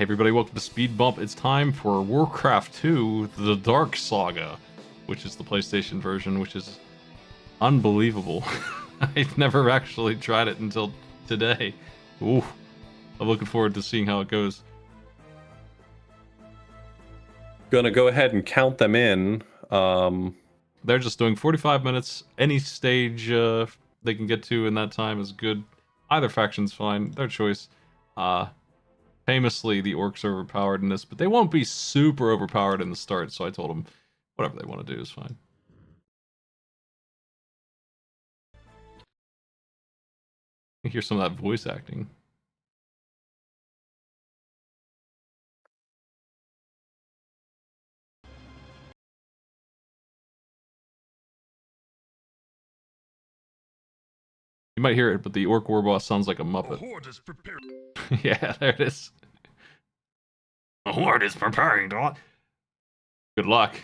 Hey everybody, welcome to SpeedBump. It's time for Warcraft 2, The Dark Saga, which is the PlayStation version, which is unbelievable. I've never actually tried it until today. Ooh, I'm looking forward to seeing how it goes. Gonna go ahead and count them in. They're just doing 45 minutes. Any stage they can get to in that time is good. Either faction's fine, their choice. Famously, the orcs are overpowered in this, but they won't be super overpowered in the start, so I told them whatever they want to do is fine. You hear some of that voice acting. You might hear it, but the orc war boss sounds like a Muppet. The horde is prepared. Yeah, there it is. The horde is preparing, Dot. Good luck.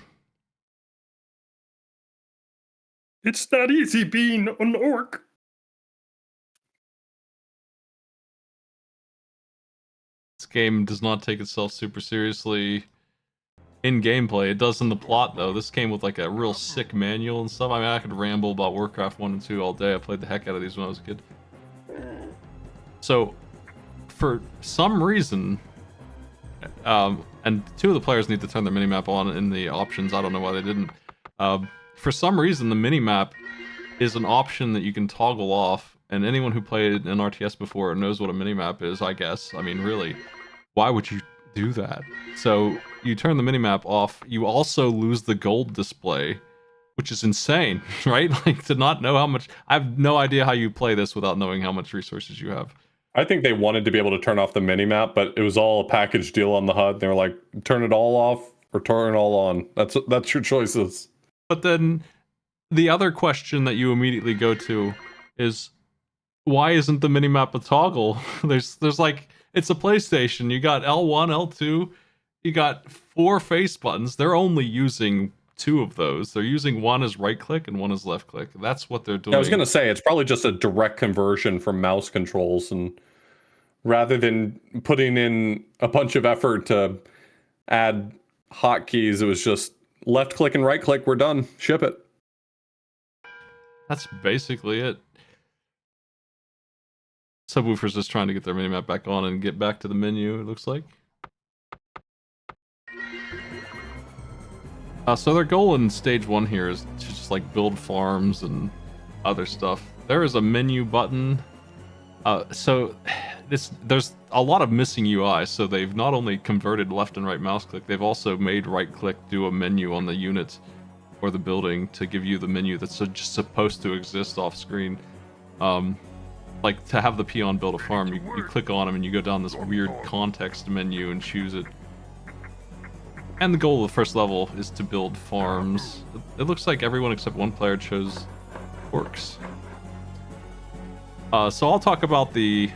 It's not easy being an orc. This game does not take itself super seriously in gameplay. It does in the plot, though. This came with like a real sick manual and stuff. I mean, I could ramble about Warcraft 1 and 2 all day. I played the heck out of these when I was a kid. So, for some reason, and two of the players need to turn their minimap on in the options. I don't know why they didn't. For some reason, the minimap is an option that you can toggle off, and anyone who played an RTS before knows what a minimap is, I guess. I mean, really, why would you do that? So, you turn the minimap off, you also lose the gold display, which is insane, right? Like, to not know how much... I have no idea how you play this without knowing how much resources you have. I think they wanted to be able to turn off the minimap, but it was all a package deal on the HUD. They were like, turn it all off or turn it all on. That's your choices. But then the other question that you immediately go to is, why isn't the minimap a toggle? There's like, it's a PlayStation. You got L1, L2, you got 4 face buttons. They're only using 2 of those. They're using one as right click and one as left click. That's what they're doing. I was gonna say it's probably just a direct conversion from mouse controls, and rather than putting in a bunch of effort to add hotkeys, it was just left click and right click. We're done. Ship it. That's basically it. Subwoofer's just trying to get their minimap back on and get back to the menu, it looks like. So their goal in stage 1 here is to just like build farms and other stuff. There is a menu button. So there's a lot of missing UI. So they've not only converted left and right mouse click, they've also made right click do a menu on the unit or the building to give you the menu that's just supposed to exist off screen. Like to have the peon build a farm, you click on them and you go down this weird context menu and choose it. And the goal of the first level is to build farms. It looks like everyone except one player chose orcs. So I'll talk about the...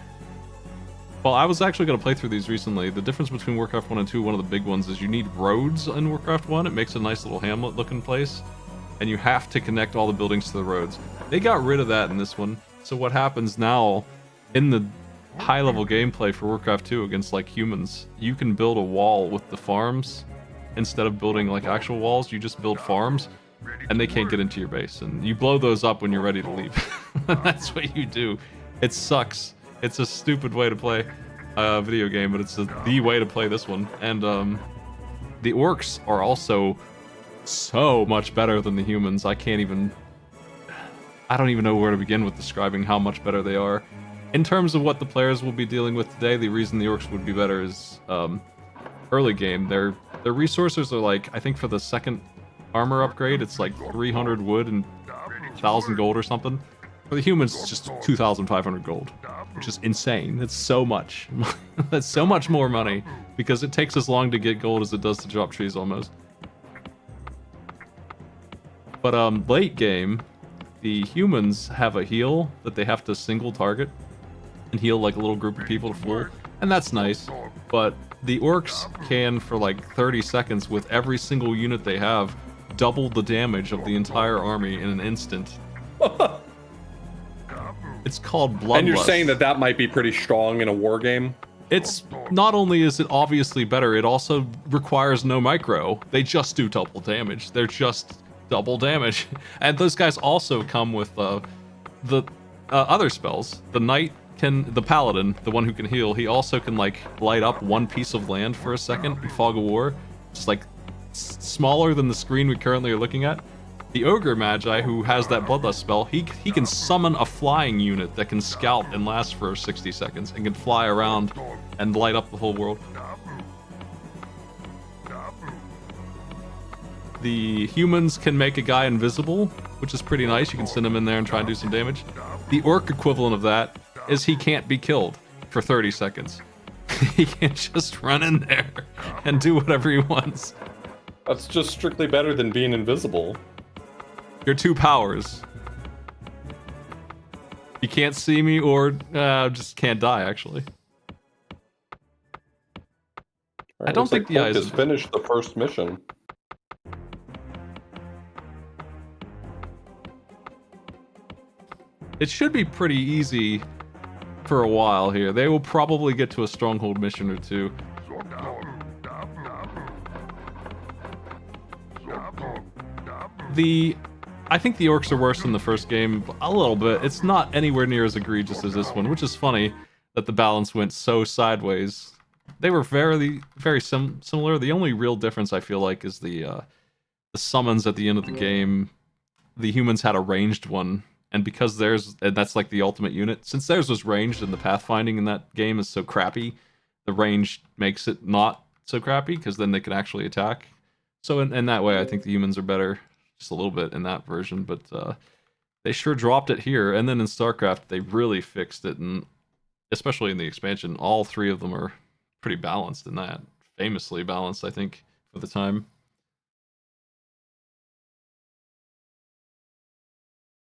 Well, I was actually going to play through these recently. The difference between Warcraft 1 and 2, one of the big ones, is you need roads in Warcraft 1. It makes a nice little hamlet-looking place. And you have to connect all the buildings to the roads. They got rid of that in this one. So what happens now, in the high-level gameplay for Warcraft 2 against, like, humans, you can build a wall with the farms. Instead of building, like, actual walls, you just build farms. And they can't get into your base. And you blow those up when you're ready to leave. That's what you do. It sucks. It's a stupid way to play a video game, but it's the way to play this one. And the orcs are also so much better than the humans. I don't even know where to begin with describing how much better they are. In terms of what the players will be dealing with today, the reason the orcs would be better is early game. Their resources are like, I think for the second armor upgrade, it's like 300 wood and 1,000 gold or something. For the humans, it's just 2,500 gold, which is insane. It's so much. That's so much more money, because it takes as long to get gold as it does to drop trees almost. But late game, the humans have a heal that they have to single target and heal like a little group of people to full, and that's nice. But the orcs can, for like 30 seconds, with every single unit they have, double the damage of the entire army in an instant. It's called Bloodlust. And you're saying that might be pretty strong in a war game? It's not only is it obviously better, it also requires no micro. They just do double damage. They're just double damage. And those guys also come with the other spells. The knight the paladin, the one who can heal, he also can like light up one piece of land for a second in Fog of War. Just like smaller than the screen we currently are looking at. The Ogre Magi, who has that Bloodlust spell, he can summon a flying unit that can scalp and last for 60 seconds and can fly around and light up the whole world. The humans can make a guy invisible, which is pretty nice. You can send him in there and try and do some damage. The orc equivalent of that is he can't be killed for 30 seconds. He can't just run in there and do whatever he wants. That's just strictly better than being invisible. Your two powers. You can't see me or just can't die, actually. Right, I don't think the eyes has finished the first mission. It should be pretty easy for a while here. They will probably get to a stronghold mission or two. I think the orcs are worse than the first game a little bit. It's not anywhere near as egregious as this one, which is funny that the balance went so sideways. They were very similar. The only real difference I feel like is the summons at the end of the game. The humans had a ranged one, and because that's like the ultimate unit. Since theirs was ranged and the pathfinding in that game is so crappy, the range makes it not so crappy because then they can actually attack. So in that way, I think the humans are better. Just a little bit in that version, but they sure dropped it here. And then in StarCraft, they really fixed it, and especially in the expansion, all three of them are pretty balanced in that. Famously balanced, I think, for the time.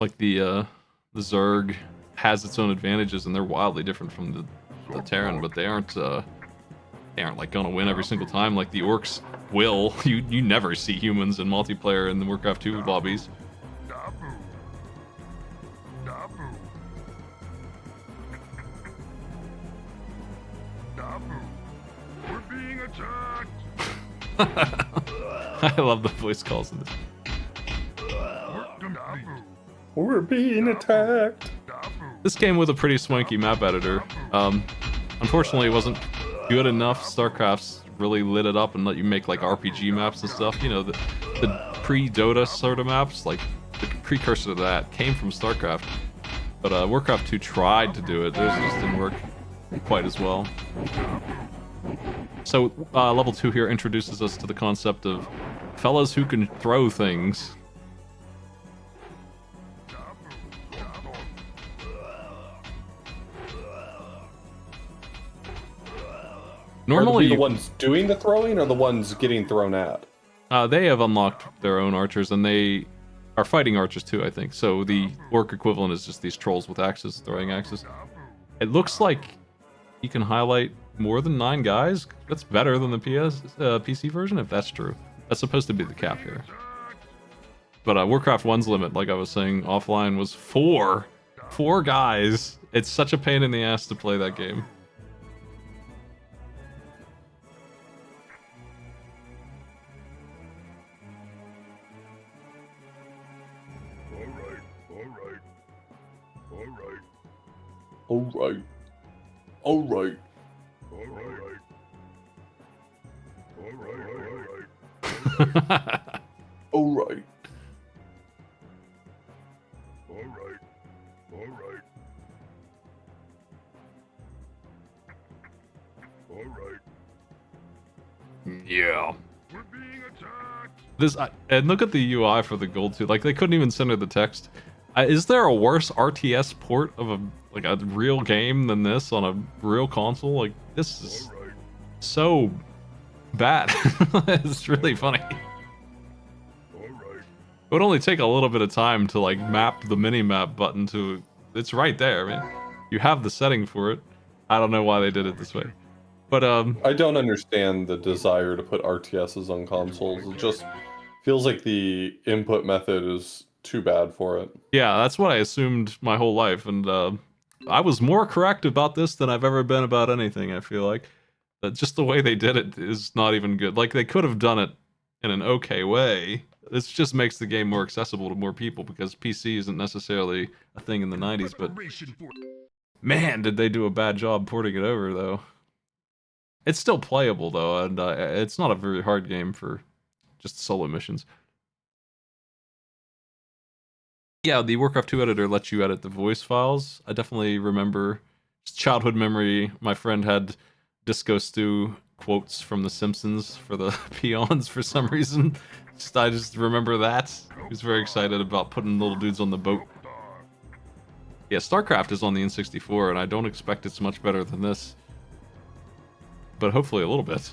Like the Zerg has its own advantages, and they're wildly different from the Terran, but they aren't like gonna win every single time like the orcs will. You never see humans in multiplayer in the Warcraft 2 lobbies. We're being attacked. I love the voice calls in this. We're being attacked. This game with a pretty swanky map editor. Unfortunately, it wasn't good enough. StarCraft's really lit it up and let you make like RPG maps and stuff. You know, the pre-Dota sort of maps, like the precursor to that, came from StarCraft. But Warcraft 2 tried to do it. Theirs just didn't work quite as well. So level 2 here introduces us to the concept of fellas who can throw things. Normally, are the ones doing the throwing or the ones getting thrown at? They have unlocked their own archers, and they are fighting archers too, I think. So the orc equivalent is just these trolls with axes, throwing axes. It looks like you can highlight more than 9 guys. That's better than the PC version, if that's true. That's supposed to be the cap here. But Warcraft 1's limit, like I was saying offline, was 4. 4 guys. It's such a pain in the ass to play that game. Alright. Yeah. This and look at the UI for the gold too. Like they couldn't even center the text. Is there a worse RTS port of a real game than this on a real console? Like this is so bad. It's really funny. It would only take a little bit of time to like map the mini-map button to... It's right there, man. You have the setting for it. I don't know why they did it this way. But I don't understand the desire to put RTSs on consoles. It just feels like the input method is too bad for it. Yeah, that's what I assumed my whole life, and I was more correct about this than I've ever been about anything, I feel like. But just the way they did it is not even good. Like, they could have done it in an okay way. This just makes the game more accessible to more people because PC isn't necessarily a thing in the 90s, but man, did they do a bad job porting it over, though. It's still playable, though, and it's not a very hard game for just solo missions. Yeah, the Warcraft 2 editor lets you edit the voice files. I definitely remember, just childhood memory, my friend had Disco Stew quotes from The Simpsons for the peons for some reason. I just remember that. He was very excited about putting little dudes on the boat. Yeah, StarCraft is on the N64, and I don't expect it's much better than this. But hopefully a little bit.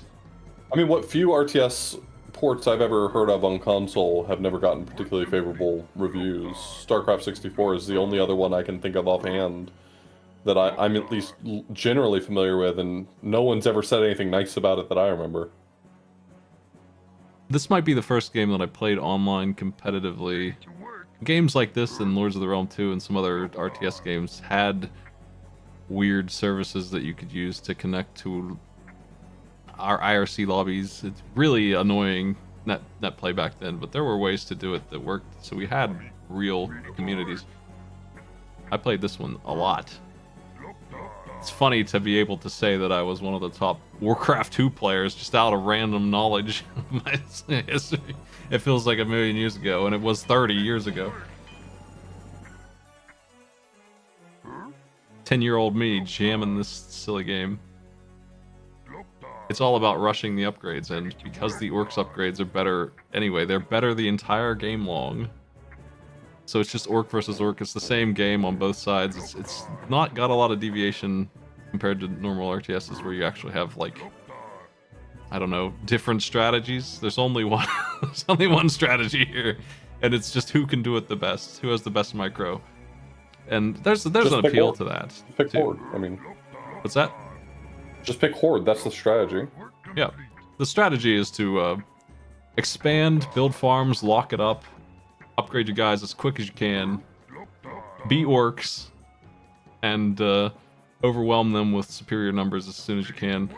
I mean, what few RTS ports I've ever heard of on console have never gotten particularly favorable reviews. StarCraft 64 is the only other one I can think of offhand that I'm at least generally familiar with, and no one's ever said anything nice about it that I remember. This might be the first game that I played online competitively. Games like this and Lords of the Realm 2 and some other RTS games had weird services that you could use to connect to our IRC lobbies. It's really annoying net play back then, but there were ways to do it that worked, so we had real communities. I played this one a lot. It's funny to be able to say that I was one of the top Warcraft 2 players just out of random knowledge of my history. It feels like a million years ago, and it was 30 years ago. 10-year-old me jamming this silly game. It's all about rushing the upgrades, and because the Orcs upgrades are better anyway, they're better the entire game long. So it's just Orc versus Orc. It's the same game on both sides. It's not got a lot of deviation compared to normal RTSs where you actually have, like, I don't know, different strategies. There's only one. There's only one strategy here, and it's just who can do it the best, who has the best micro. And there's an appeal Horde. to that. Pick too. Horde. I mean, What's that? just pick Horde. That's the strategy. Yeah. The strategy is to expand, build farms, lock it up, upgrade your guys as quick as you can, beat orcs, and overwhelm them with superior numbers as soon as you can.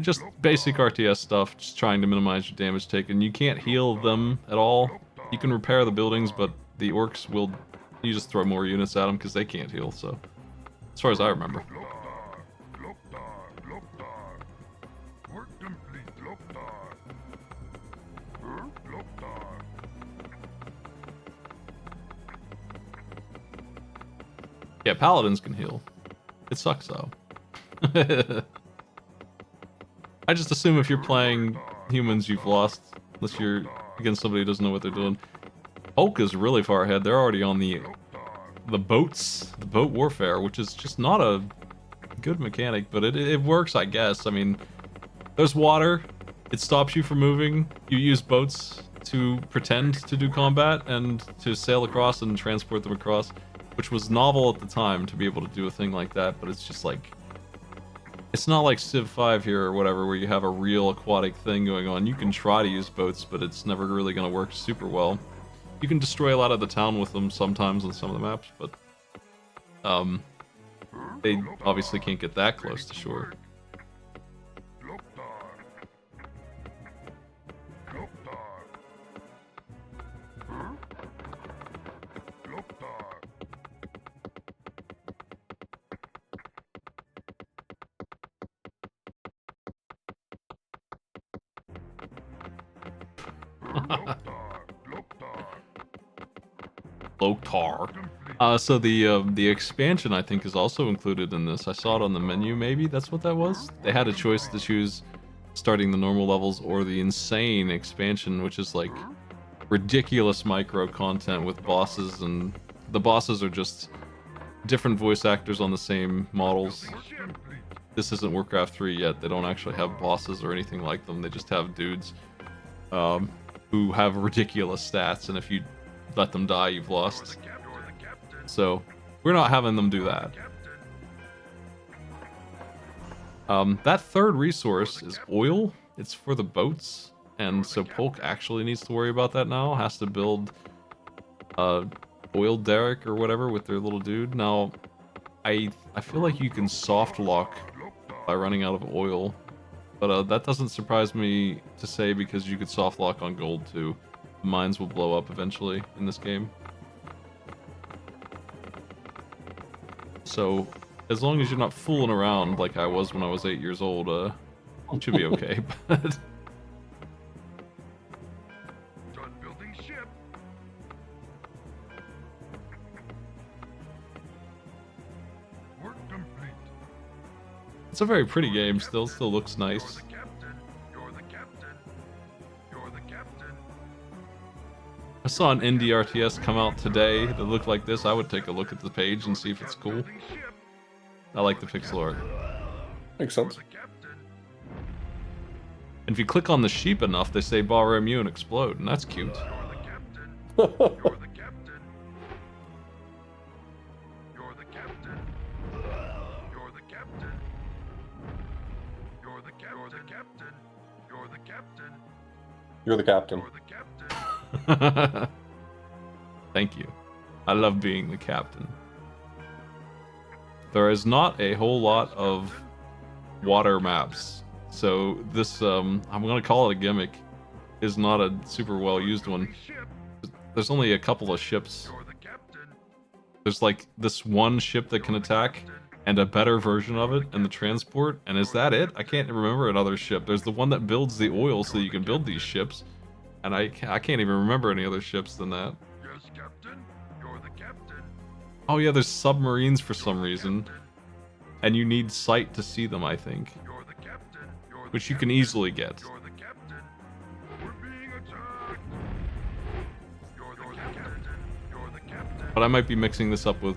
Just basic RTS stuff, just trying to minimize your damage taken. You can't heal them at all. You can repair the buildings, but the orcs will... You just throw more units at them because they can't heal, so... As far as I remember. Yeah, paladins can heal. It sucks, though. I just assume if you're playing humans, you've lost. Unless you're against somebody who doesn't know what they're doing. Hulk is really far ahead. They're already on the boats. The boat warfare, which is just not a good mechanic, but it works, I guess. I mean, there's water. It stops you from moving. You use boats to pretend to do combat and to sail across and transport them across. Which was novel at the time to be able to do a thing like that, but it's just like... It's not like Civ 5 here or whatever, where you have a real aquatic thing going on. You can try to use boats, but it's never really going to work super well. You can destroy a lot of the town with them sometimes on some of the maps, but... they obviously can't get that close to shore. Loktar. So the expansion, I think, is also included in this. I saw it on the menu, maybe that's what that was? They had a choice to choose starting the normal levels or the insane expansion, which is like ridiculous micro content with bosses, and the bosses are just different voice actors on the same models. This isn't Warcraft 3 yet. They don't actually have bosses or anything like them. They just have dudes who have ridiculous stats, and if you let them die, you've lost. So we're not having them do that. That third resource is oil. It's for the boats, and so Polk actually needs to worry about that now. Has to build oil derrick or whatever with their little dude. Now, I feel like you can soft lock by running out of oil, but that doesn't surprise me to say because you could soft lock on gold too. Mines will blow up eventually in this game. So, as long as you're not fooling around like I was when I was 8 years old, it should be okay. But Done building ship. Work complete. it's a very pretty game still looks You're nice. the captain. You're the captain. You're the captain. I saw an indie RTS come out today that looked like this. I would take a look at the page and see if it's cool. Building ship. I like the pixel art. Makes You're sense. the captain. And if you click on the sheep enough, they say Ballroom you and explode, and that's cute. You're the captain. You're the captain. You're the captain. You're the captain. You're the captain. You're the captain. You're the captain. You're the captain. Thank you. I love being the captain. There is not a whole lot of water maps, so this, I'm gonna call it a gimmick, is not a super well used one. Building ship. There's only a couple of ships. You're the captain. There's like this one ship that can attack, and a better version of it, and the transport, and is that it? I can't remember another ship. There's the one that builds the oil so you can build these ships, and I can't even remember any other ships than that. Yes, captain. You're the captain. Oh yeah, there's submarines for some reason, and you need sight to see them, I think, You're the captain. You're the which you can easily get. You're the captain. We're being attacked. You're the captain. You're the captain. But I might be mixing this up with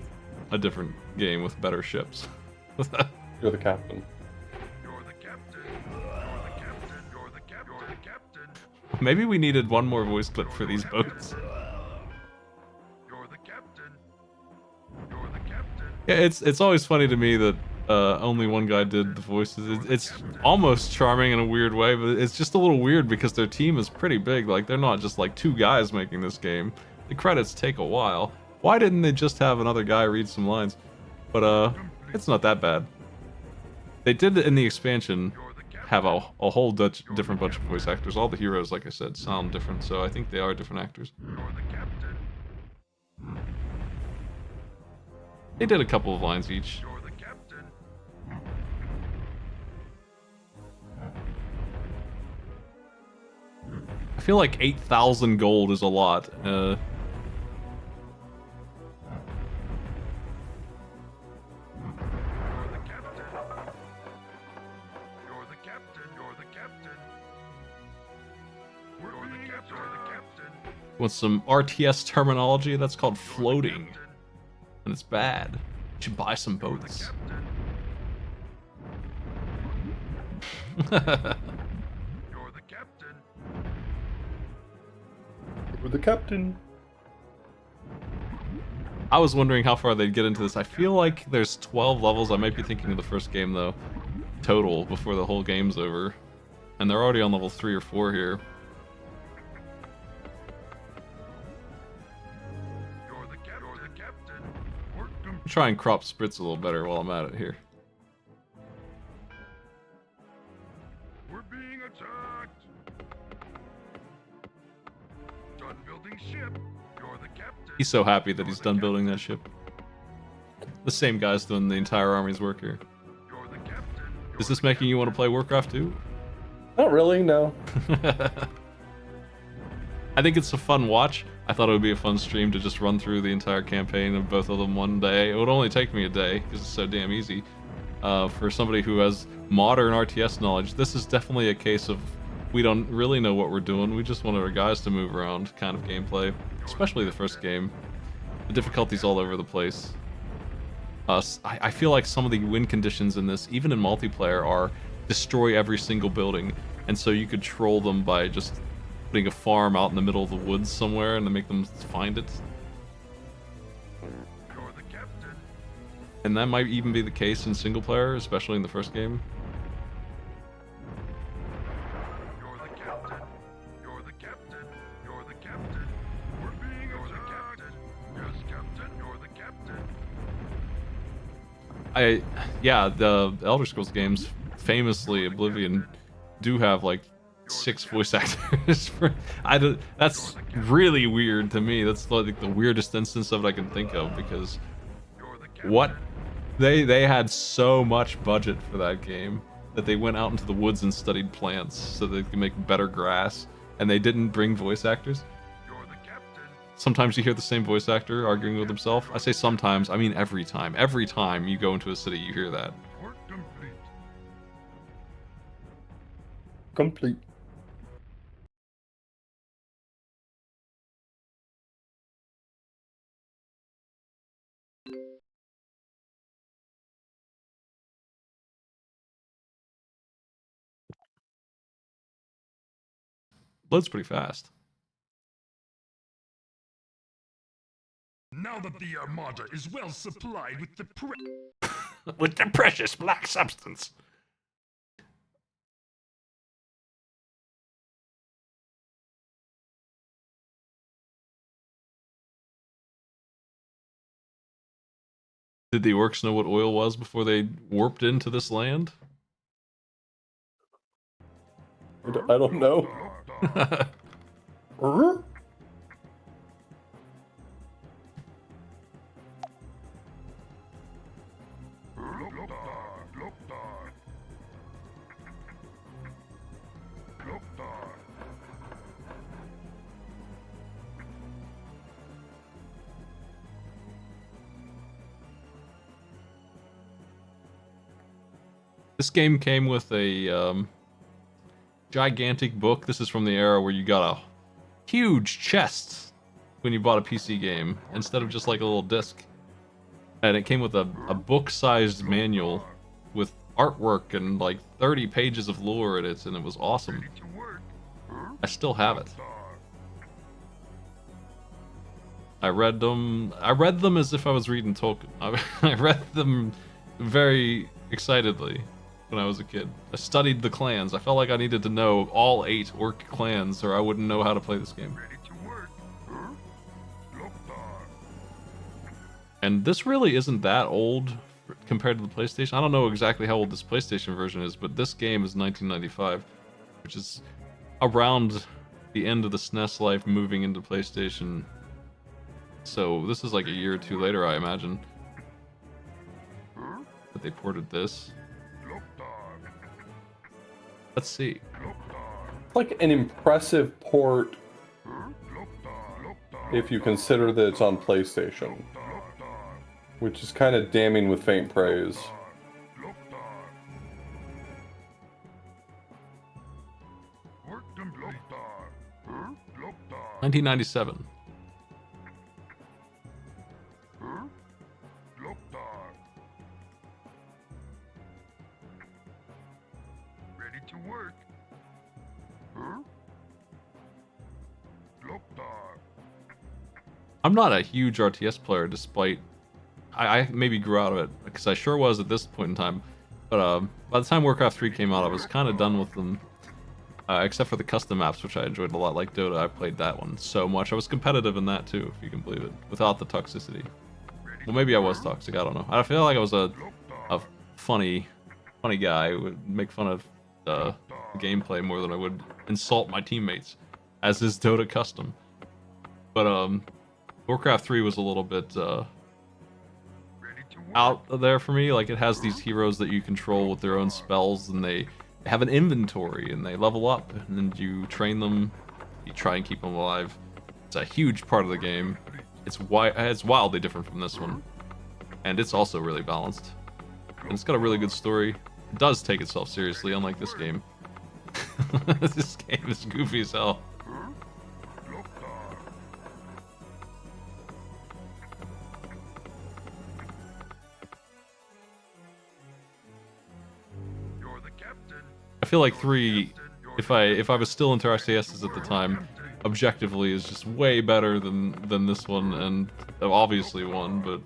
a different game with better ships. You're the captain. You're the captain. You're the captain. You're the captain. You're the captain. Maybe we needed one more voice clip for these boats. You're the captain. You're the captain. Yeah, it's always funny to me that only one guy did the voices. It's almost charming in a weird way, but it's just a little weird because their team is pretty big. Like, they're not just like two guys making this game. The credits take a while. Why didn't they just have another guy read some lines? But it's not that bad. They did in the expansion You're the captain. have a whole different bunch of voice actors. All the heroes, like I said, sound different, so I think they are different actors. You're the captain. They did a couple of lines each. You're the captain. I feel like 8,000 gold is a lot. You're the captain. You're the captain. You're the captain. You're the captain. You're the captain. Want some RTS terminology? That's called floating, Captain. and it's bad. You should buy some You're the boats. captain. You're the captain. You're the captain. I was wondering how far they'd get into this. I feel like there's 12 levels. I might be thinking of the first game though, total before the whole game's over, and they're already on level 3 or 4 here. You're the captain. You're the captain. Work complete. Try and crop spritz a little better while I'm at it here. We're being attacked. Done building ship. You're the captain. He's so happy that he's done building that ship. The same guy's doing the entire army's work here. You're the captain. Is this making you want to play Warcraft 2? Not really, no. I think it's a fun watch. I thought it would be a fun stream to just run through the entire campaign of both of them one day. It would only take me a day because it's so damn easy. For somebody who has modern RTS knowledge, this is definitely a case of we don't really know what we're doing. We just wanted our guys to move around kind of gameplay, especially the first game. The difficulty's all over the place. I feel like some of the win conditions in this, even in multiplayer, are destroy every single building. And so you could troll them by just putting a farm out in the middle of the woods somewhere and then make them find it. You're the captain. And that might even be the case in single player, especially in the first game. You're the captain. You're the captain. You're the captain. We're being attacked. Yes, Yeah, the Elder Scrolls games, famously Oblivion, do have like 6 voice actors. That's really weird to me. That's like the weirdest instance of it I can think of, because what they had so much budget for that game that they went out into the woods and studied plants so they could make better grass, and they didn't bring voice actors. Sometimes you hear the same voice actor arguing with himself. I say sometimes, I mean every time. Every time you go into a city, you hear that. Work complete. Complete. Loads pretty fast. Now that the Armada is well supplied with the With the precious black substance. Did the orcs know what oil was before they warped into this land? I don't know. This game came with a gigantic book. This is from the era where you got a huge chest when you bought a PC game instead of just like a little disc. And it came with a book-sized manual with artwork and like 30 pages of lore in it, and it was awesome. I still have it. I read them as if I was reading Tolkien. I read them very excitedly when I was a kid. I studied the clans. I felt like I needed to know all 8 orc clans or I wouldn't know how to play this game. And this really isn't that old compared to the PlayStation. I don't know exactly how old this PlayStation version is, but this game is 1995, which is around the end of the SNES life, moving into PlayStation. So this is like a year or 2 later, I imagine, that they ported this. Let's see. Like an impressive port if you consider that it's on PlayStation, which is kind of damning with faint praise. Work complete. 1997. Ready to work. I'm not a huge RTS player, despite I maybe grew out of it because I sure was at this point in time. But by the time Warcraft 3 came out, I was kind of done with them, except for the custom maps, which I enjoyed a lot. Like Dota, I played that one so much. I was competitive in that too, if you can believe it, without the toxicity. Well, maybe I was toxic. I don't know. I feel like I was a funny guy who would make fun of the gameplay more than I would insult my teammates, as is Dota custom. But Warcraft 3 was a little bit out there for me. Like, it has these heroes that you control with their own spells, and they have an inventory, and they level up, and you train them, you try and keep them alive. It's a huge part of the game. It's wildly different from this one, and it's also really balanced. And it's got a really good story. It does take itself seriously, unlike this game. This game is goofy as hell. I feel like 3, if I was still into RCSs at the time, objectively is just way better than this one, and obviously won, but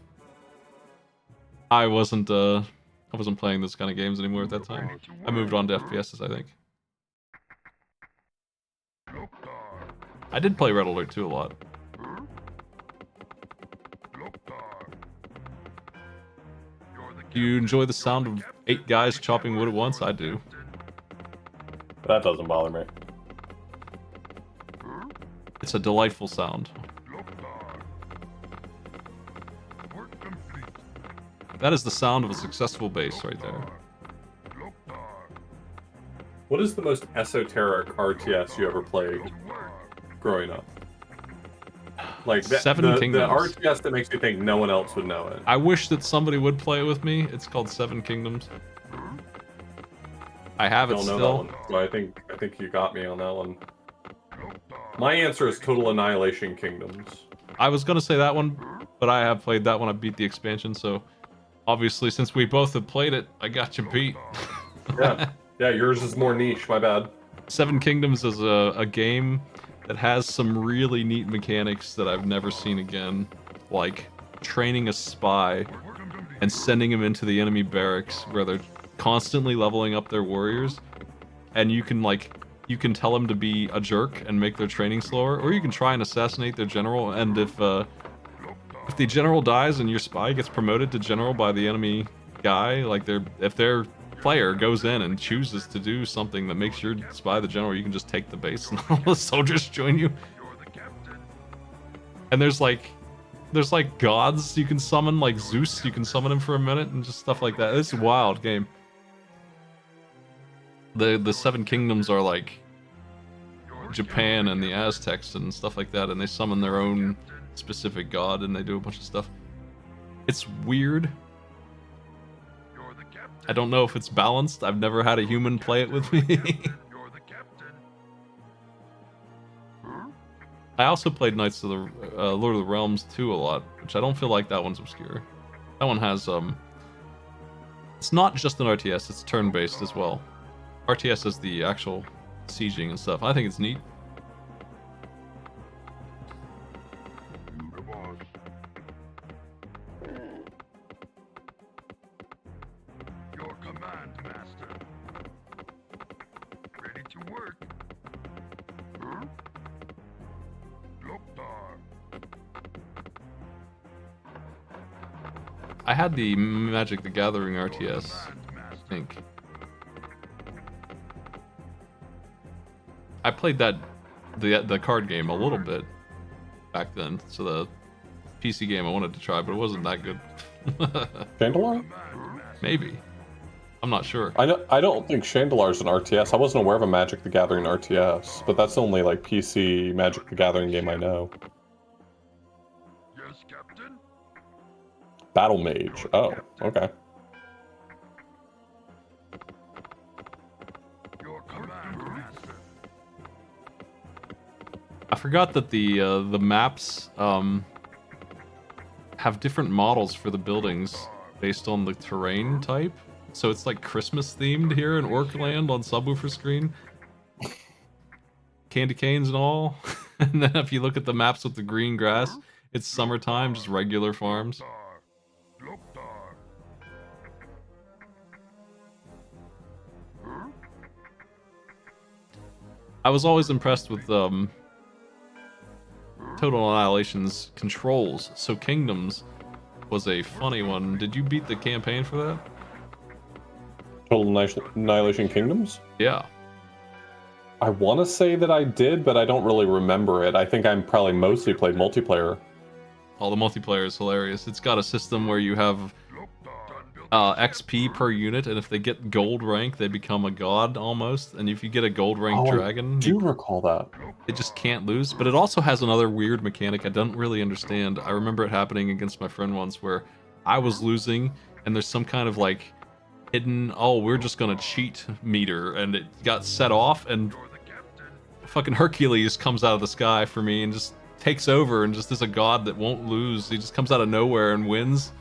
I wasn't playing this kind of games anymore at that time. I moved on to FPSs, I think. I did play Red Alert 2 a lot. Do you enjoy the sound of 8 guys chopping wood at once? I do. That doesn't bother me. It's a delightful sound. Work complete. That is the sound of a successful base right there. What is the most esoteric RTS you ever played growing up? Like Seven the Kingdoms. RTS that makes you think no one else would know it. I wish that somebody would play it with me. It's called 7 Kingdoms. I have it Don't know still. that one, so I think you got me on that one. My answer is Total Annihilation Kingdoms. I was gonna say that one, but I have played that one. I beat the expansion, so obviously since we both have played it, I got you beat. Yeah, yours is more niche. My bad. 7 Kingdoms is a game that has some really neat mechanics that I've never seen again, like training a spy and sending him into the enemy barracks where they're constantly leveling up their warriors, and you can tell them to be a jerk and make their training slower, or you can try and assassinate their general, and if the general dies and your spy gets promoted to general by the enemy guy, like if their player goes in and chooses to do something that makes your spy the general, you can just take the base and all the soldiers join you. And there's like gods you can summon, like Zeus, you can summon him for a minute and just stuff like that. It's a wild game. The 7 Kingdoms are like Japan and the Aztecs and stuff like that, and they summon their own specific god and they do a bunch of stuff. It's weird. I don't know if it's balanced. I've never had a human play it with me. I also played Knights of the Lord of the Realms 2 a lot, which I don't feel like that one's obscure. That one has it's not just an RTS, it's turn-based as well. RTS is the actual sieging and stuff. I think it's neat. Your command, Master. Ready to work. Huh? Loktar. I had the Magic the Gathering RTS, I think. I played the card game a little bit back then, so the PC game I wanted to try, but it wasn't that good. Chandelar? Maybe. I'm not sure. I don't think Chandelar's an RTS. I wasn't aware of a Magic the Gathering RTS, but that's the only like PC Magic the Gathering game I know. Yes, Captain. Battle Mage. Oh, okay. Your command, Master. I forgot that the maps have different models for the buildings based on the terrain type. So it's like Christmas themed here in Orkland on Subwoofer screen. Candy canes and all. And then if you look at the maps with the green grass, it's summertime, just regular farms. Loktar. I was always impressed with Total Annihilation's controls. So Kingdoms was a funny one. Did you beat the campaign for that? Total Annihilation Kingdoms? Yeah. I want to say that I did, but I don't really remember it. I think I probably mostly played multiplayer. All the multiplayer is hilarious. It's got a system where you have XP per unit, and if they get gold rank, they become a god almost. And if you get a gold rank dragon, I do recall that. it just can't lose. But it also has another weird mechanic I don't really understand. I remember it happening against my friend once where I was losing, and there's some kind of like hidden, oh, we're just gonna cheat meter, and it got set off, and fucking Hercules comes out of the sky for me and just takes over and just is a god that won't lose. He just comes out of nowhere and wins.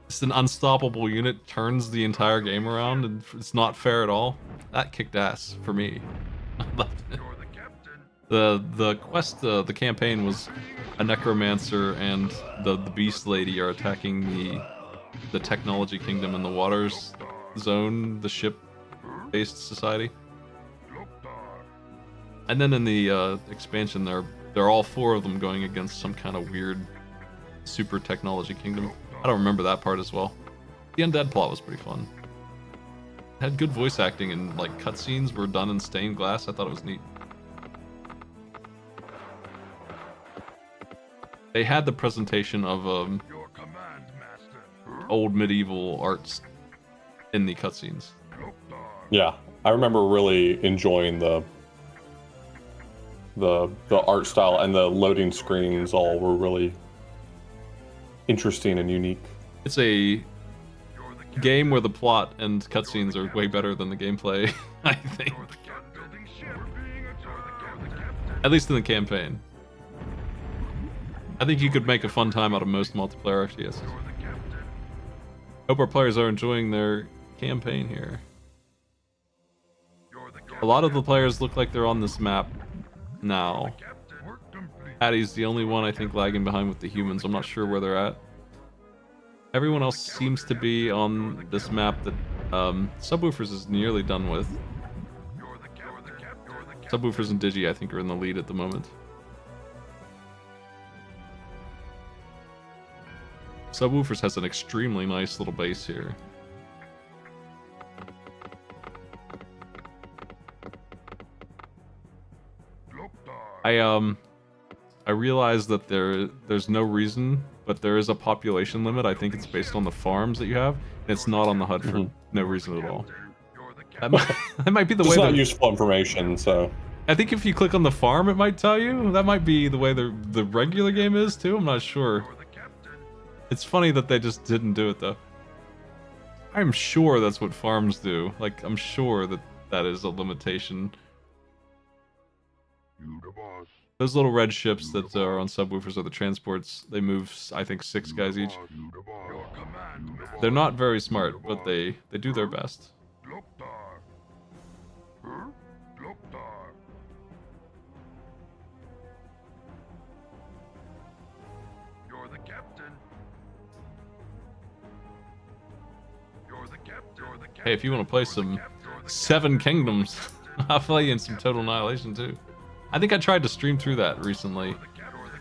It's an unstoppable unit, turns the entire game around, and it's not fair at all. That kicked ass for me. The quest, the campaign was a necromancer and the beast lady are attacking the technology kingdom in the waters zone, the ship-based society. And then in the expansion, they're all 4 of them going against some kind of weird super technology kingdom. I don't remember that part as well. The undead plot was pretty fun. It had good voice acting, and like cutscenes were done in stained glass. I thought it was neat. They had the presentation of Your command, master. old medieval arts in the cutscenes. Yeah, I remember really enjoying the art style, and the loading screens all were really interesting and unique. It's a game where the plot and cutscenes are way better than the gameplay, I think. At least in the campaign. I think you could make a fun time out of most multiplayer RTS. Hope our players are enjoying their campaign here. A lot of the players look like they're on this map now. Patty's the only one I think lagging behind with the humans. I'm not sure where they're at. Everyone else seems to be on this map that Subwoofers is nearly done with. Subwoofers and Digi, I think, are in the lead at the moment. Subwoofers has an extremely nice little base here. I realize that there's no reason, but there is a population limit. I think it's based on the farms that you have, and it's not on the HUD for no reason at all. That might be the way. It's not useful information, so. I think if you click on the farm, it might tell you. That might be the way the regular game is too. I'm not sure. It's funny that they just didn't do it though. I'm sure that's what farms do. Like, I'm sure that is a limitation. Those little red ships that are on Subwoofers are the transports. They move, I think, 6 guys each. They're not very smart, but they do their best. You're the captain. Hey, if you want to play some Seven Kingdoms, I'll play you in some Total Annihilation too. I think I tried to stream through that recently,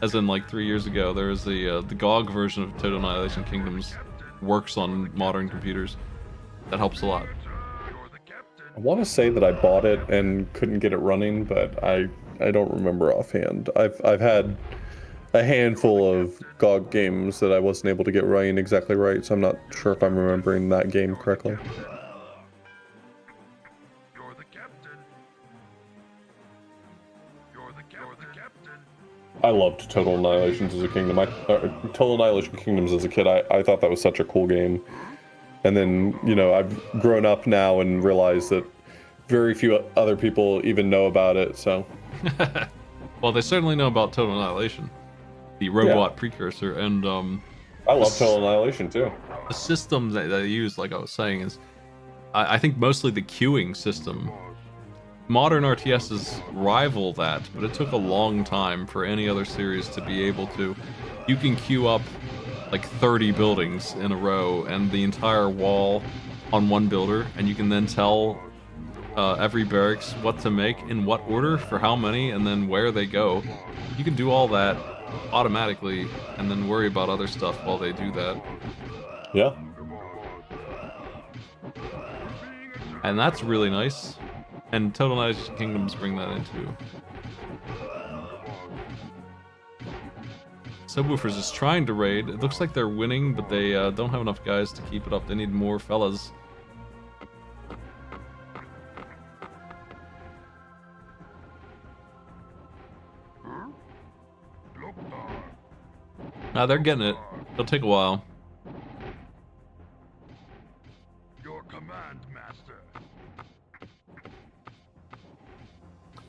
as in like 3 years ago. There is the GOG version of Total Annihilation Kingdoms, works on modern computers. That helps a lot. I want to say that I bought it and couldn't get it running, but I don't remember offhand. I've had a handful of GOG games that I wasn't able to get running exactly right, so I'm not sure if I'm remembering that game correctly. I loved Total Annihilations as a kingdom. Total Annihilation Kingdoms as a kid, I thought that was such a cool game. And then, you know, I've grown up now and realized that very few other people even know about it, so. Well, they certainly know about Total Annihilation, the robot precursor, and I love Total Annihilation too. the system that they use, like I was saying, is I think mostly the queuing system. Modern RTSs rival that, but it took a long time for any other series to be able to. You can queue up like 30 buildings in a row and the entire wall on one builder, and you can then tell every barracks what to make, in what order, for how many, and then where they go. You can do all that automatically and then worry about other stuff while they do that. Yeah. And that's really nice. And Total Annihilation Kingdoms bring that into. Subwoofers is trying to raid. It looks like they're winning, but they don't have enough guys to keep it up. They need more fellas. Nah, they're getting it. It'll take a while. Your command, master.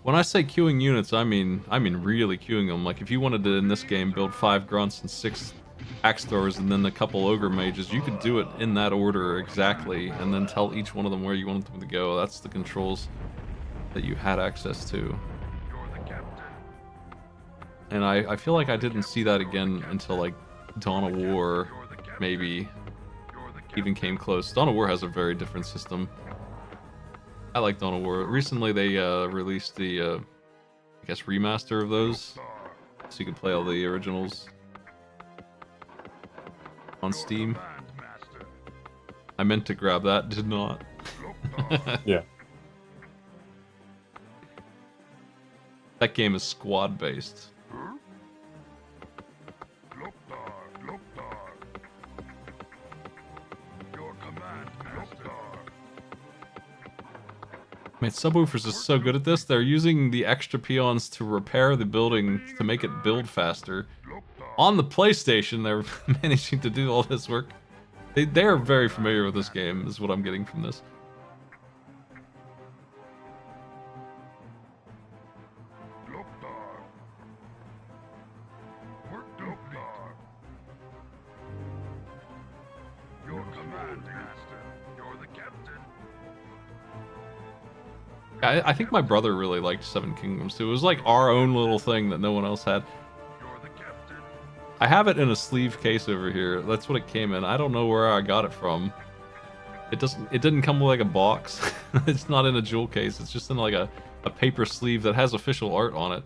When I say queuing units, I mean really queuing them. Like if you wanted to in this game build 5 grunts and 6 axe throwers and then a couple ogre mages, you could do it in that order exactly, and then tell each one of them where you wanted them to go. That's the controls that you had access to. And I feel like I didn't see that again until like Dawn of War, maybe even came close. Dawn of War has a very different system. I like Dawn of War. Recently they released the, I guess, remaster of those, so you can play all the originals on Steam. I meant to grab that, did not. Yeah. That game is squad based. Your command, Master. Man, Subwoofers is so good at this. They're using the extra peons to repair the building to make it build faster. On the PlayStation, they're managing to do all this work. They are very familiar with this game, is what I'm getting from this. Your command, Master. You're the captain. I think my brother really liked Seven Kingdoms too. It was like our own little thing that no one else had. You're the captain. I have it in a sleeve case over here. That's what it came in. I don't know where I got it from. It didn't come with like a box. It's not in a jewel case. It's just in like a paper sleeve that has official art on it.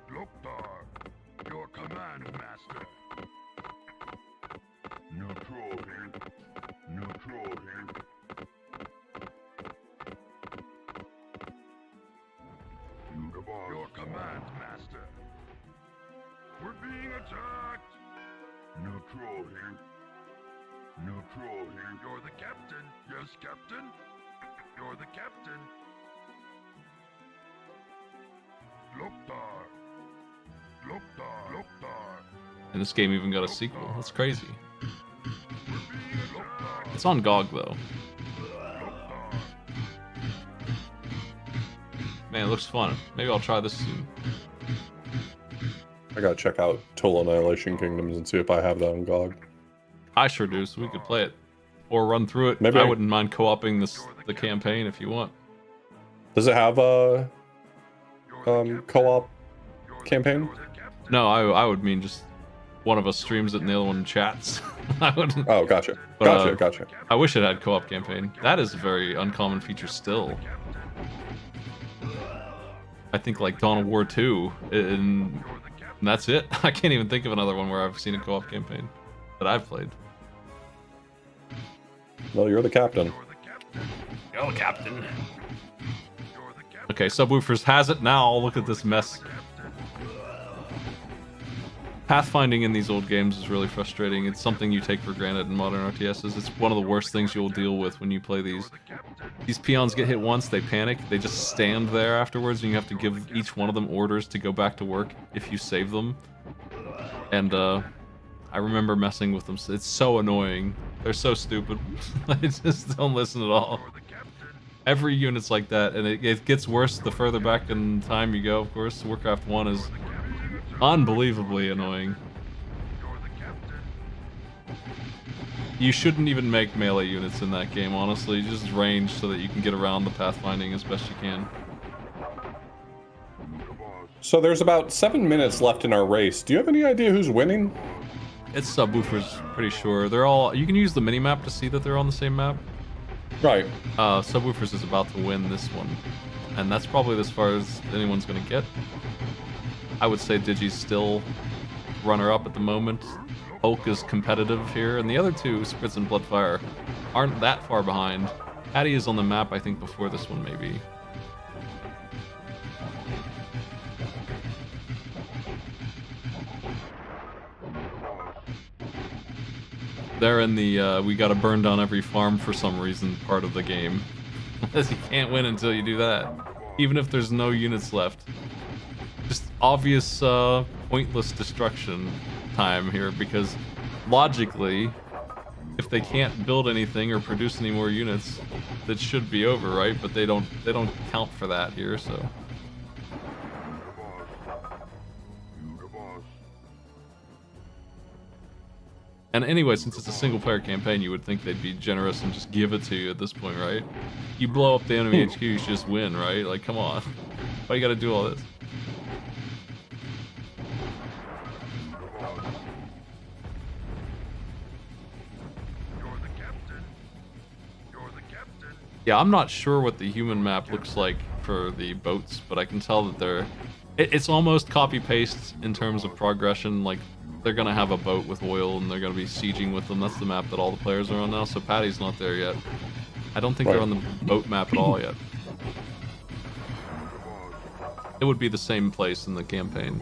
Loktar. Your command, Master. Neutral here. Neutral here. Your command, Master. We're being attacked. Neutral here. Neutral here. You're the captain. Yes, Captain. You're the captain. Loktar. Loktar. Loktar. And this game even got a sequel. That's crazy. We're being attacked. It's on GOG though. Loktar. Man, it looks fun. Maybe I'll try this soon. I gotta check out Total Annihilation Kingdoms and see if I have that on GOG. I sure do, so we could play it. Or run through it. Maybe I I- wouldn't mind co-oping the campaign if you want. Does it have a You're the captain. co-op You're the- campaign? you're the captain. No, I would mean just one of us streams it and the other one chats. I would. Oh, gotcha. But, Gotcha, gotcha. I wish it had co-op campaign. That is a very uncommon feature still. I think like Dawn of War 2, and that's it. I can't even think of another one where I've seen a co-op campaign that I've played. Well, you're the captain. You're the captain. Yo, Captain. You're the captain. Okay, Subwoofers has it now. Look at this mess. Pathfinding in these old games is really frustrating. It's something you take for granted in modern RTSs. It's one of the worst things you'll deal with when you play these. These peons get hit once, they panic, they just stand there afterwards, and you have to give each one of them orders to go back to work if you save them. And I remember messing with them. It's so annoying. They're so stupid. I just don't listen at all. You're the captain. Every unit's like that, and it gets worse the further back in time you go, of course. Warcraft 1 is unbelievably annoying. You're the captain. You shouldn't even make melee units in that game, honestly. Just range so that you can get around the pathfinding as best you can. So there's about 7 minutes left in our race. Do you have any idea who's winning? It's Subwoofers, pretty sure. They're all... You can use the minimap to see that they're on the same map. Right. Subwoofers is about to win this one. And that's probably as far as anyone's going to get. I would say Digi's still runner-up at the moment. Hulk is competitive here, and the other two, Spritz and Bloodfire, aren't that far behind. Hattie is on the map, I think, before this one, maybe. They're in the, we gotta burn down every farm for some reason part of the game. Because you can't win until you do that. Even if there's no units left. Just obvious, pointless destruction time here, because logically, if they can't build anything or produce any more units, that should be over, right? But they don't count for that here, so. And anyway, since it's a single-player campaign, you would think they'd be generous and just give it to you at this point, right? You blow up the enemy HQ, you should just win, right? Like, come on. Why you gotta do all this? You're the captain. You're the captain. Yeah, I'm not sure what the human map looks like for the boats, but I can tell that they're... It's almost copy-paste in terms of progression. Like, they're gonna have a boat with oil and they're gonna be sieging with them. That's the map that all the players are on now. So Patty's not there yet. I don't think they're on the boat map at all yet. It would be the same place in the campaign.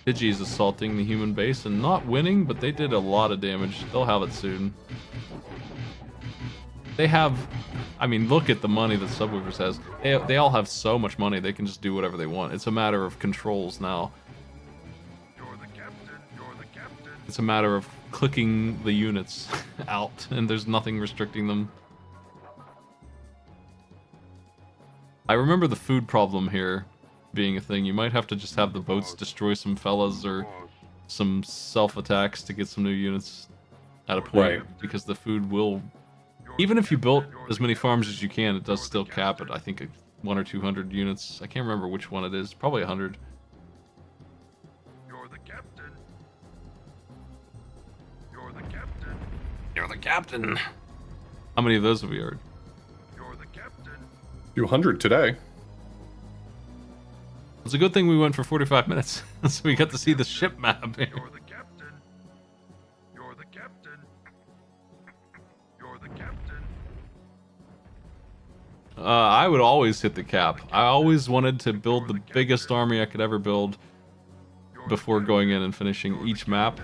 Digi's assaulting the human base and not winning, but they did a lot of damage. They'll have it soon. They have, I mean, look at the money that Subwoofers has. They all have so much money, they can just do whatever they want. It's a matter of controls now. It's a matter of clicking the units out, and there's nothing restricting them. I remember the food problem here being a thing. You might have to just have the boats destroy some fellas or some self-attacks to get some new units at a point, because the food will... Even if you built as many farms as you can, it does still cap it. I think 100 or 200 units. I can't remember which one it is. Probably 100. You're the captain. You're the captain. You're the captain. How many of those have we heard? You're the captain. 200 today. It's a good thing we went for 45 minutes, so we got to see the ship map here. You're the captain. You're the captain. You're the captain. I would always hit the cap. I always wanted to build the biggest army I could ever build before going in and finishing each map.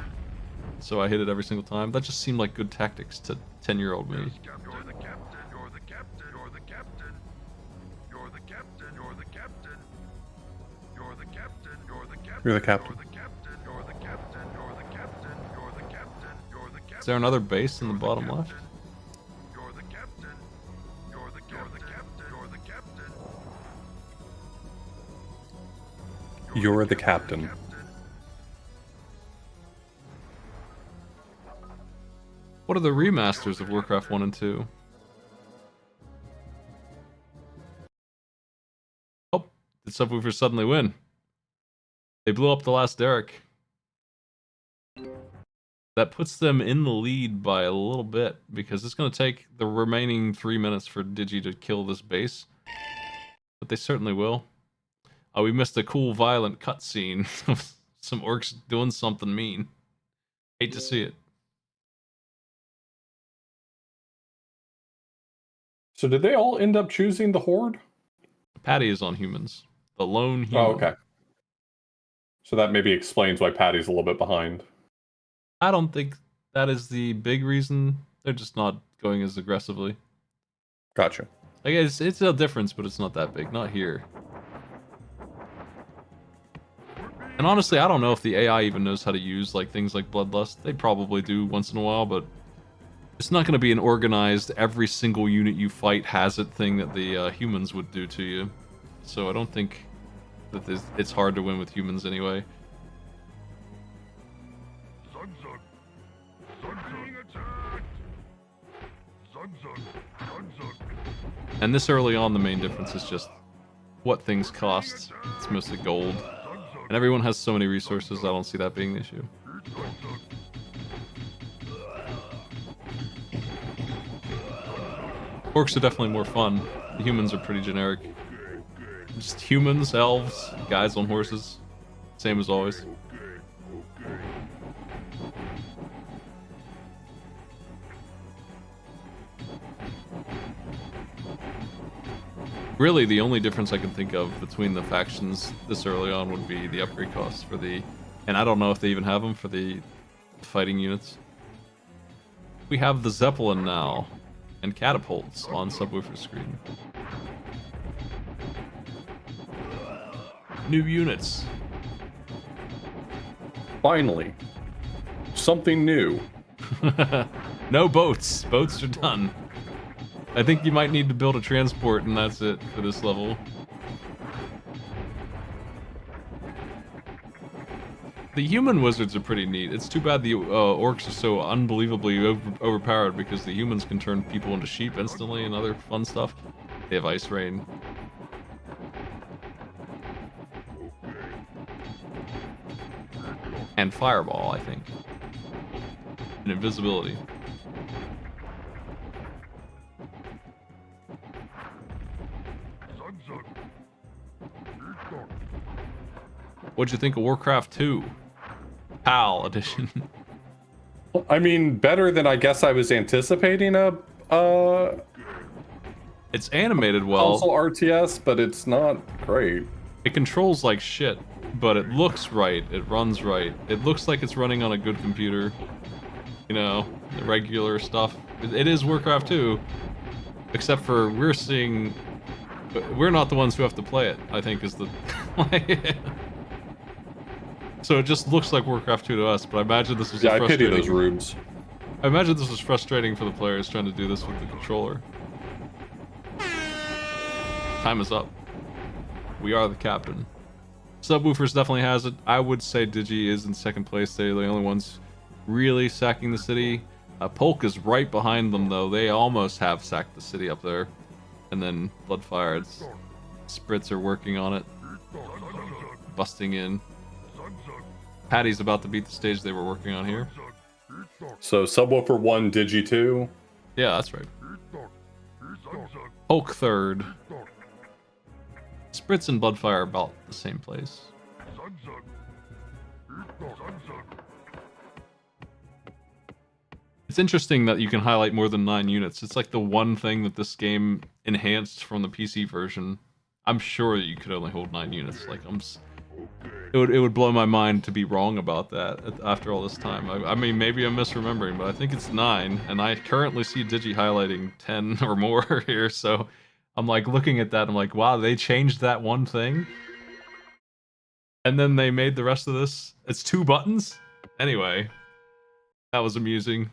So I hit it every single time. That just seemed like good tactics to 10-year-old me. You're the captain. You're the captain. You're the captain. You're the captain. You're the captain. You're the captain. You're the captain. You're the captain. You're the captain. You're the captain. You're the captain. You're the captain. You're the captain. Is there another base in the bottom left? You're the captain. You're the captain. You're the captain. You're the captain. What are the remasters of Warcraft 1 and 2? Oh, did Subwoofers suddenly win? They blew up the last Derrick. That puts them in the lead by a little bit, because it's going to take the remaining 3 minutes for Digi to kill this base. But they certainly will. Oh, we missed a cool, violent cutscene of some orcs doing something mean. Hate to see it. So did they all end up choosing the Horde? Patty is on humans. The lone human. Oh, okay. So that maybe explains why Patty's a little bit behind. I don't think that is the big reason. They're just not going as aggressively. Gotcha. Like it's a difference, but it's not that big. Not here. And honestly, I don't know if the AI even knows how to use like things like Bloodlust. They probably do once in a while, but it's not going to be an organized, every single unit you fight has it thing that the humans would do to you. So I don't think that it's hard to win with humans anyway. Zug zug. Zug being attacked. Zug zug. Zug zug. And this early on, the main difference is just what things cost. It's mostly gold. And everyone has so many resources, I don't see that being the issue. Zug zug. Orcs are definitely more fun. The humans are pretty generic. Just humans, elves, guys on horses. Same as always. Really, the only difference I can think of between the factions this early on would be the upgrade costs for the... And I don't know if they even have them for the fighting units. We have the Zeppelin now. And catapults on Subwoofer screen. New units. Finally. Something new. No boats. Boats are done. I think you might need to build a transport and that's it for this level. The human wizards are pretty neat. It's too bad the orcs are so unbelievably overpowered because the humans can turn people into sheep instantly and other fun stuff. They have ice rain. And Fireball, I think. And Invisibility. Zug zug. Eat dog. What'd you think of Warcraft 2? PAL edition. I mean, better than I guess I was anticipating a It's animated well. console RTS, but it's not great. It controls like shit, but it looks right. It runs right. It looks like it's running on a good computer. You know, the regular stuff. It is Warcraft 2, except for we're not the ones who have to play it, I think is the... So it just looks like Warcraft 2 to us, but I imagine this was Yeah, I pity frustrating... those rubes. I imagine this was frustrating for the players trying to do this with the controller. Time is up. We are the captain. Subwoofers definitely has it. I would say Digi is in second place. They're the only ones really sacking the city. Polk is right behind them, though. They almost have sacked the city up there. And then Bloodfire, Spritz are working on it. Busting in. Patty's about to beat the stage they were working on here. So Subwoofer 1, Digi 2. Yeah, that's right. Polk third. Spritz and Bloodfire are about the same place. It's interesting that you can highlight more than 9 units. It's like the one thing that this game enhanced from the PC version. I'm sure that you could only hold 9 units. Like it would blow my mind to be wrong about that after all this time. I mean, maybe I'm misremembering, but I think it's 9, and I currently see Digi highlighting 10 or more here. So I'm like looking at that. I'm like, wow, they changed that one thing, and then they made the rest of this. It's 2 buttons. Anyway, that was amusing.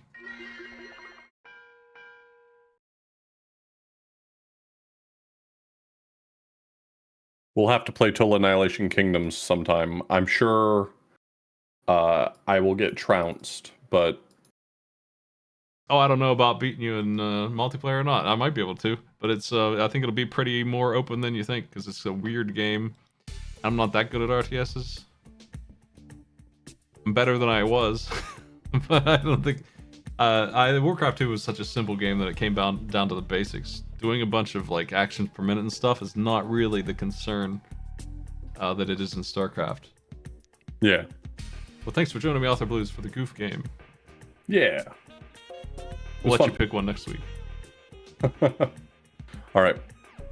We'll have to play Total Annihilation Kingdoms sometime. I'm sure I will get trounced, but... Oh, I don't know about beating you in multiplayer or not. I might be able to, but it's I think it'll be pretty more open than you think, because it's a weird game. I'm not that good at RTSs. I'm better than I was, but I don't think... Warcraft 2 was such a simple game that it came down to the basics. Doing a bunch of like actions per minute and stuff is not really the concern that it is in StarCraft. Yeah. Well, thanks for joining me, Author Blues, for the goof game. Yeah. We'll let you pick one next week. All right.